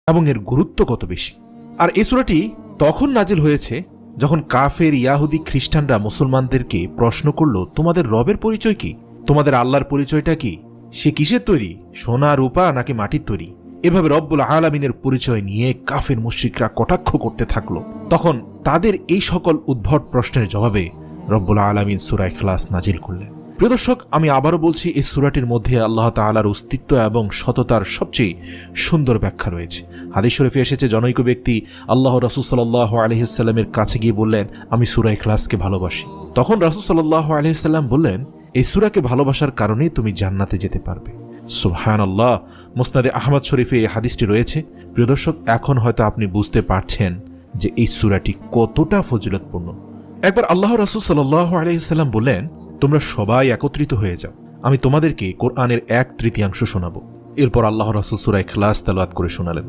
এবং এর গুরুত্ব কত বেশি। আর এই সূরাটি তখন নাজিল হয়েছে যখন কাফের ইয়াহুদি খ্রিস্টানরা মুসলমানদেরকে প্রশ্ন করল, তোমাদের রবের পরিচয় কি? তোমাদের আল্লাহর পরিচয়টা কি? সে কিসের তৈরি, সোনা রূপা নাকি মাটির তৈরি? এভাবে রব্বুল আলামিনের পরিচয় নিয়ে কাফের মুশরিকরা কটাক্ষ করতে থাকলো। তখন তাদের এই সকল উদ্ভট প্রশ্নের জবাবে রব্বুল আলামিন সূরা ইখলাস নাজিল করলেন। প্রিয় দর্শক, আমি আবারও বলছি, এই সূরাটির মধ্যে আল্লাহ তাআলার অস্তিত্ব এবং সততার সবচেয়ে সুন্দর ব্যাখ্যা রয়েছে। হাদিস শরীফে এসেছে, জনৈক ব্যক্তি আল্লাহ রাসূল সাল্লাল্লাহু আলাইহি ওয়াসাল্লামের কাছে গিয়ে বললেন, আমি সূরা ইখলাসকে ভালোবাসি। তখন রাসূল সাল্লাল্লাহু আলাইহি ওয়াসাল্লাম বললেন, এই সূরাকে ভালোবাসার কারণে তুমি জান্নাতে যেতে পারবে। সুবহানাল্লাহ। মুসনাদে আহমদ শরীফে এই হাদিসটি রয়েছে। প্রিয় দর্শক, এখন হয়তো আপনি বুঝতে পারছেন যে এই সূরাটি কতটা ফজিলতপূর্ণ। একবার আল্লাহ রাসূল সাল্লাল্লাহু আলাইহি ওয়াসাল্লাম বললেন, তোমরা সবাই একত্রিত হয়ে যাও, আমি তোমাদেরকে কোরআনের 1/3 শোনাবো। এরপর আল্লাহ রাসূল সূরা ইখলাস তেলাওয়াত করে শোনালেন।